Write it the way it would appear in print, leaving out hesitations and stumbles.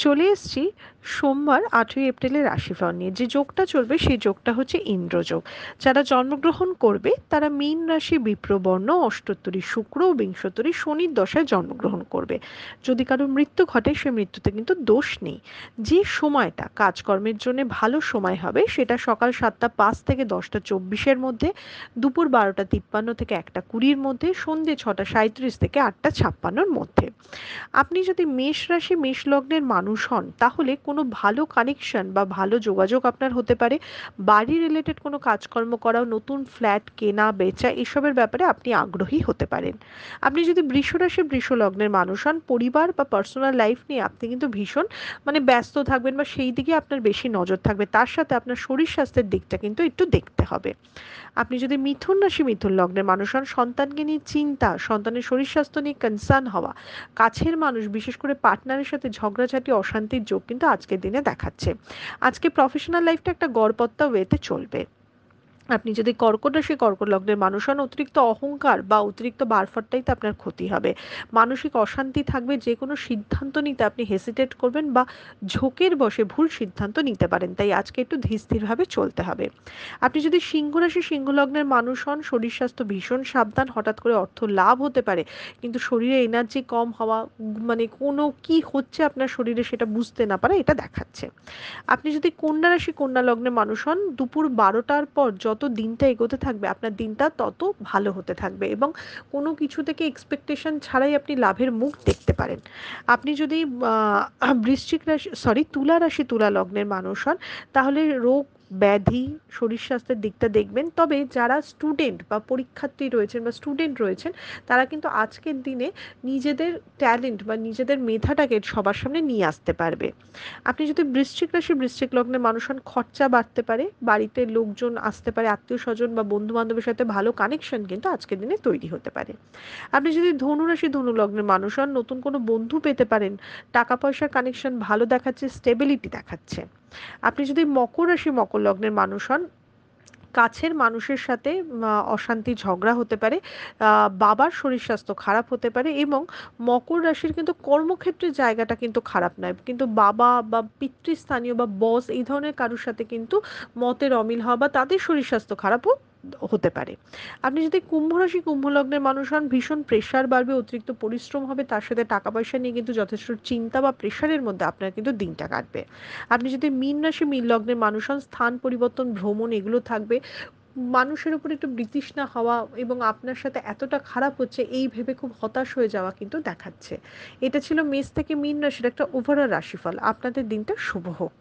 চলে এসেছি সোমবার 8ই এপ্রিলের রাশিফল নিয়ে। যে যোগটা চলবে সেই যোগটা হচ্ছে ইন্দ্রযোগ। যারা জন্মগ্রহণ করবে তারা মীন রাশি, বিপ্রবর্ণ, অষ্টোত্তরী শুক্র ও বিংশোত্তরী শনির দশায় জন্মগ্রহণ করবে। যদি কারো মৃত্যু ঘটে সে মৃত্যুতে কিন্তু দোষ নেই। যে সময়টা কাজকর্মের জন্য ভালো সময় হবে সেটা সকাল 7টা 5 থেকে 10টা 24-এর মধ্যে, দুপুর 12টা 53 থেকে 1টা 20-এর মধ্যে, সন্ধে 6টা 37 থেকে 8টা 56-এর মধ্যে। আপনি যদি মেষ রাশি মেষ লগ্নের মানুষ হন তাহলে কোনো ভালো কানেকশন বা ভালো যোগাযোগ আপনার হতে পারে। বাড়ি রিলেটেড কোনো কাজকর্ম করা, নতুন ফ্ল্যাট কেনা বেচা এসবের ব্যাপারে আপনি আগ্রহী হতে পারেন। আপনি যদি বৃষ রাশি বৃষ লগ্নের মানুষ হন, পরিবার বা পার্সোনাল লাইফ নিয়ে আপনি কিন্তু ভীষণ ব্যস্ত থাকবেন বা সেই দিকে আপনার বেশি নজর থাকবে। তার সাথে আপনার শরীর স্বাস্থ্যের দিকটা কিন্তু একটু দেখতে হবে। আপনি যদি মিথুন রাশি মিথুন লগ্নের মানুষ হন, সন্তানকে নিয়ে চিন্তা, সন্তানের শরীর স্বাস্থ্য নিয়ে কনসার্ন হওয়া, কাছের মানুষ বিশেষ করে পার্টনারের সাথে ঝগড়াঝাটি অশান্তির যোগ কিন্তু আজকের দিনে দেখাচ্ছে। আজকে প্রফেশনাল লাইফটা একটা গড়পড়তা ওয়েতে চলবে। আপনি যদি কর্কট রাশি কর্কট লগ্নের মানুষ হন, অতিরিক্ত অহংকার বা অতিরিক্ত বাড়ফাটটাইতে আপনার ক্ষতি হবে। মানসিক অশান্তি থাকবে, যে কোনো সিদ্ধান্ত নিতে আপনি হেসিটেট করবেন বা ঝোঁকের বশে ভুল সিদ্ধান্ত নিতে পারেন, তাই আজকে একটু ধীর স্থিরভাবে চলতে হবে। আপনি যদি সিংহ রাশি সিংহ লগ্নের মানুষ হন, শরীর স্বাস্থ্য ভীষণ সাবধান, হঠাৎ করে অর্থ লাভ হতে পারে কিন্তু শরীরে এনার্জি কম হওয়া, কোনো কি হচ্ছে আপনার শরীরে সেটা বুঝতে না পারা, এটা দেখাচ্ছে। আপনি যদি কন্যা রাশি কন্যা লগ্নে মানুষ হন, দুপুর 12টার পর যত দিনটা এগোতে থাকবে আপনার দিনটা তত ভালো হতে থাকবে এবং কোনো কিছু থেকে এক্সপেকটেশন ছাড়াই আপনি লাভের মুখ দেখতে পারেন। আপনি যদি বৃশ্চিক রাশি তুলা রাশি তুলা লগ্নের মানুষ হন তাহলে রোগ ব্যাধি শরীর স্বাস্থ্যের দিকটা দেখবেন। তবে যারা স্টুডেন্ট বা পরীক্ষার্থী রয়েছেন বা স্টুডেন্ট রয়েছেন তারা কিন্তু আজকের দিনে নিজেদের ট্যালেন্ট বা নিজেদের মেধাটাকে সবার সামনে নিয়ে আসতে পারবে। আপনি যদি বৃশ্চিক রাশি বৃশ্চিক লগ্নের মানুষ হন, খরচা বাড়তে পারে, বাড়িতে লোকজন আসতে পারে, আত্মীয় স্বজন বা বন্ধু বান্ধবের সাথে ভালো কানেকশন কিন্তু আজকের দিনে তৈরি হতে পারে। আপনি যদি ধনু রাশি ধনু লগ্নের মানুষ হন, নতুন কোনো বন্ধু পেতে পারেন, টাকা পয়সার কানেকশন ভালো দেখাচ্ছে, স্টেবিলিটি দেখাচ্ছে। আপনি যদি মকর রাশি মকর লগ্নের মানুষ হন, কাছের মানুষের সাথে অশান্তি ঝগড়া হতে পারে, বাবার শরীর স্বাস্থ্য খারাপ হতে পারে এবং মকর রাশির কিন্তু কর্মক্ষেত্রের জায়গাটা কিন্তু খারাপ নয়, কিন্তু বাবা বা পিতৃস্থানীয় বা বস এই ধরনের কারোর সাথে কিন্তু মতের অমিল হওয়া বা তাদের শরীর স্বাস্থ্য খারাপও হতে পারে। আপনি যদি কুম্ভ রাশি কুম্ভ লগ্নের মানুষ হন, ভীষণ প্রেশার বাড়বে, অতিরিক্ত পরিশ্রম হবে, তার সাথে টাকা পয়সা নিয়ে কিন্তু যথেষ্ট চিন্তা বা প্রেশারের মধ্যে আপনার কিন্তু দিনটা কাটবে। আপনি যদি মীন রাশি মীন লগ্নের মানুষ হন, স্থান পরিবর্তন ভ্রমণ এগুলো থাকবে, মানুষের উপর একটু বিতৃষ্ণা হওয়া এবং আপনার সাথে এতটা খারাপ হচ্ছে এই ভেবে খুব হতাশ হয়ে যাওয়া কিন্তু দেখাচ্ছে। এটা ছিল মেষ থেকে মীন রাশির একটা ওভারঅল রাশিফল। আপনাদের দিনটা শুভ হোক।